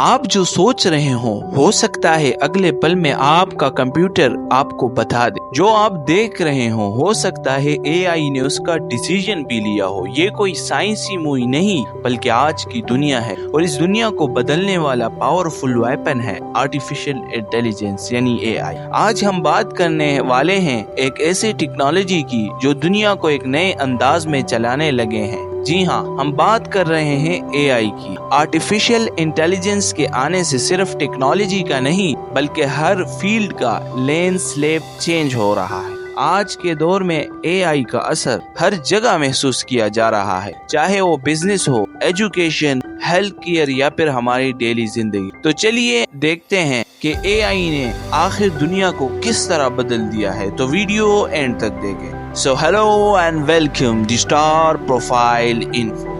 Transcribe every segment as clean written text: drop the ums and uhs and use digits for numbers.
आप जो सोच रहे हो सकता है अगले पल में आपका कंप्यूटर आपको बता दे। जो आप देख रहे हो सकता है AI ने उसका डिसीजन भी लिया हो। ये कोई साइंसी मूवी नहीं बल्कि आज की दुनिया है और इस दुनिया को बदलने वाला पावरफुल वेपन है आर्टिफिशियल इंटेलिजेंस यानी AI। आज हम बात करने वाले हैं एक ऐसे टेक्नोलॉजी की जो दुनिया को एक नए अंदाज में चलाने लगे हैं। जी हाँ, हम बात कर रहे हैं AI की। आर्टिफिशियल इंटेलिजेंस के आने से सिर्फ टेक्नोलॉजी का नहीं बल्कि हर फील्ड का लैंडस्केप चेंज हो रहा है। आज के दौर में AI का असर हर जगह महसूस किया जा रहा है, चाहे वो बिजनेस हो, एजुकेशन, हेल्थ केयर या फिर हमारी डेली जिंदगी। तो चलिए देखते हैं कि AI ने आखिर दुनिया को किस तरह बदल दिया है। तो वीडियो एंड तक देखें। So hello and welcome to Star Profile Info।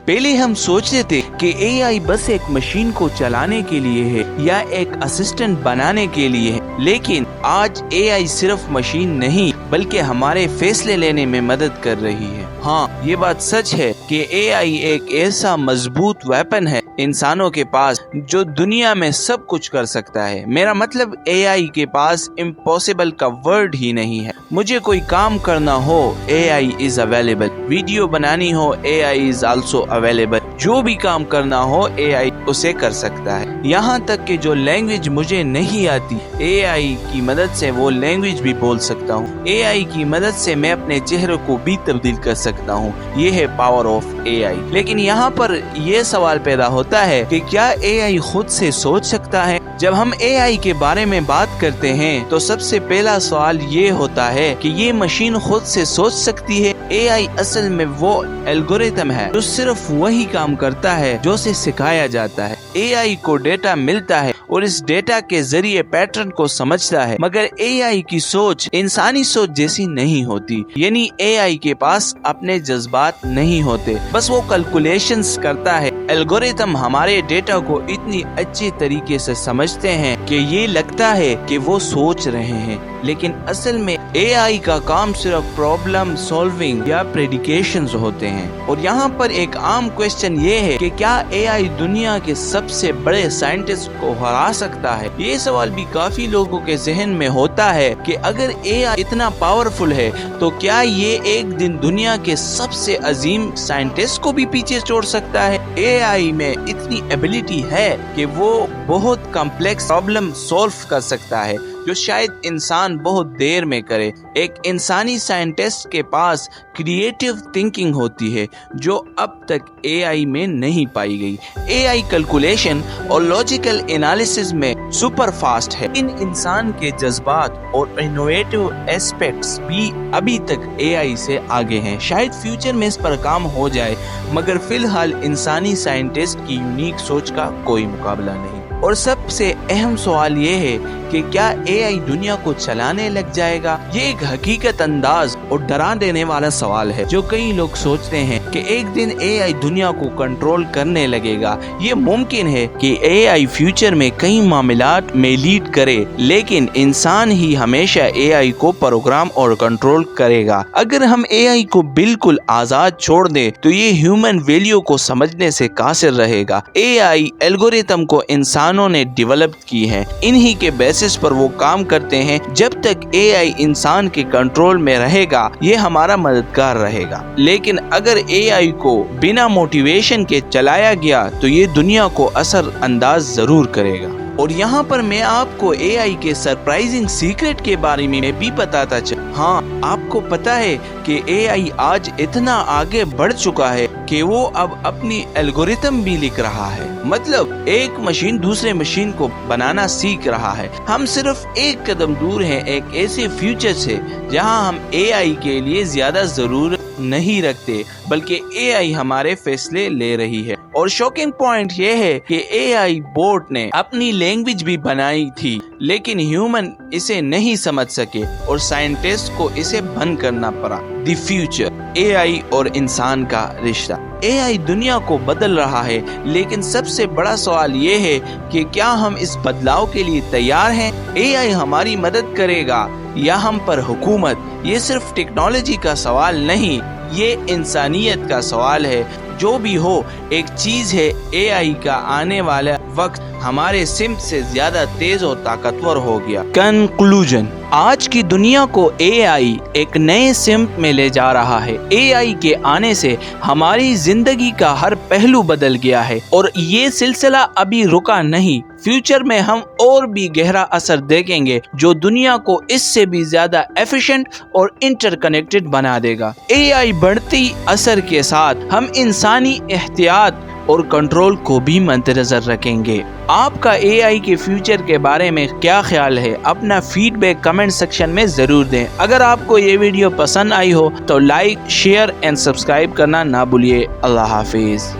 पहले हम सोचते थे कि AI बस एक मशीन को चलाने के लिए है या एक असिस्टेंट बनाने के लिए है, लेकिन आज AI सिर्फ मशीन नहीं बल्कि हमारे फैसले लेने में मदद कर रही है। हाँ, ये बात सच है कि AI एक ऐसा मजबूत वेपन है इंसानों के पास जो दुनिया में सब कुछ कर सकता है। मेरा मतलब AI के पास इम्पॉसिबल का वर्ड ही नहीं है। मुझे कोई काम करना हो AI इज अवेलेबल, वीडियो बनानी हो AI इज आल्सो अवेलेबल, जो भी काम करना हो AI उसे कर सकता है। यहाँ तक कि जो लैंग्वेज मुझे नहीं आती AI की मदद से वो लैंग्वेज भी बोल सकता हूँ। AI की मदद से मैं अपने चेहरे को भी तब्दील कर सकता हूँ। ये है पावर ऑफ AI। लेकिन यहाँ पर ये सवाल पैदा होता है कि क्या AI खुद से सोच सकता है? जब हम AI के बारे में बात करते हैं तो सबसे पहला सवाल ये होता है कि ये मशीन खुद से सोच सकती है? AI असल में वो एल्गोरिथम है जो सिर्फ वही काम करता है जो उसे सिखाया जाता है। AI को डेटा मिलता है और इस डेटा के जरिए पैटर्न को समझता है, मगर AI की सोच इंसानी सोच जैसी नहीं होती। यानी AI के पास अपने जज्बात नहीं होते, बस वो कैलकुलेशंस करता है। एल्गोरिथम हमारे डेटा को इतनी अच्छी तरीके से समझते हैं कि ये लगता है कि वो सोच रहे हैं, लेकिन असल में AI का काम सिर्फ प्रॉब्लम सॉल्विंग या प्रेडिकेशंस होते हैं। और यहाँ पर एक आम क्वेश्चन ये है कि क्या AI दुनिया के सबसे बड़े साइंटिस्ट को हरा सकता है? ये सवाल भी काफी लोगों के जहन में होता है कि अगर AI इतना पावरफुल है तो क्या ये एक दिन दुनिया के सबसे अजीम साइंटिस्ट को भी पीछे छोड़ सकता है? AI में इतनी एबिलिटी है कि वो बहुत कॉम्प्लेक्स प्रॉब्लम सॉल्व कर सकता है जो शायद इंसान बहुत देर में करे। एक इंसानी साइंटिस्ट के पास क्रिएटिव थिंकिंग होती है जो अब तक AI में नहीं पाई गई। AI कैलकुलेशन और लॉजिकल एनालिसिस में सुपर फास्ट है। इन इंसान के जज्बात और इनोवेटिव एस्पेक्ट्स भी अभी तक AI से आगे हैं। शायद फ्यूचर में इस पर काम हो जाए, मगर फिलहाल इंसानी साइंटिस्ट की यूनिक सोच का कोई मुकाबला नहीं। और सबसे अहम सवाल ये है कि क्या AI दुनिया को चलाने लग जाएगा? ये एक हकीकत अंदाज और डरा देने वाला सवाल है जो कई लोग सोचते हैं कि एक दिन AI दुनिया को कंट्रोल करने लगेगा। ये मुमकिन है कि AI फ्यूचर में कई मामलात में लीड करे, लेकिन इंसान ही हमेशा AI को प्रोग्राम और कंट्रोल करेगा। अगर हम AI को बिल्कुल आजाद छोड़ दें तो ये ह्यूमन वैल्यू को समझने से कासिर रहेगा। AI एल्गोरिथम को इंसानों ने डेवलप की है, इन्हीं के बेसिस पर वो काम करते हैं। जब तक AI इंसान के कंट्रोल में रहेगा ये हमारा मददगार रहेगा, लेकिन अगर AI को बिना मोटिवेशन के चलाया गया तो ये दुनिया को असर अंदाज जरूर करेगा। और यहाँ पर मैं आपको AI के सरप्राइजिंग सीक्रेट के बारे में भी बताता चलूं। हाँ, आपको पता है कि AI आज इतना आगे बढ़ चुका है कि वो अब अपनी एल्गोरिथम भी लिख रहा है। मतलब एक मशीन दूसरे मशीन को बनाना सीख रहा है। हम सिर्फ एक कदम दूर हैं एक ऐसे फ्यूचर से जहां हम AI के लिए ज्यादा जरूरत नहीं रखते बल्कि AI हमारे फैसले ले रही है। और शॉकिंग पॉइंट ये है कि AI बोट ने अपनी लैंग्वेज भी बनाई थी, लेकिन ह्यूमन इसे नहीं समझ सके और साइंटिस्ट को इसे बंद करना पड़ा। द फ्यूचर, AI और इंसान का रिश्ता। AI दुनिया को बदल रहा है, लेकिन सबसे बड़ा सवाल ये है कि क्या हम इस बदलाव के लिए तैयार हैं? AI हमारी मदद करेगा یا ہم پر حکومت، یہ صرف ٹیکنالوجی کا سوال نہیں، یہ انسانیت کا سوال ہے۔ جو بھی ہو، ایک چیز ہے، اے آئی کا آنے والا وقت ہمارے سمت سے زیادہ تیز اور طاقتور ہو گیا۔ کنکلوژن، آج کی دنیا کو اے آئی ایک نئے سمت میں لے جا رہا ہے۔ اے آئی کے آنے سے ہماری زندگی کا ہر پہلو بدل گیا ہے اور یہ سلسلہ ابھی رکا نہیں۔ فیوچر میں ہم اور بھی گہرا اثر دیکھیں گے جو دنیا کو اس سے بھی زیادہ ایفیشنٹ اور انٹر کنیکٹڈ بنا دے گا۔ اے آئی بڑھتی اثر کے ساتھ ہم انسانی احتیاط اور کنٹرول کو بھی مد نظر رکھیں گے۔ آپ کا اے آئی کے فیوچر کے بارے میں کیا خیال ہے؟ اپنا فیڈ بیک کمنٹ سیکشن میں ضرور دیں۔ اگر آپ کو یہ ویڈیو پسند آئی ہو تو لائک، شیئر اینڈ سبسکرائب کرنا نہ بھولیے۔ اللہ حافظ۔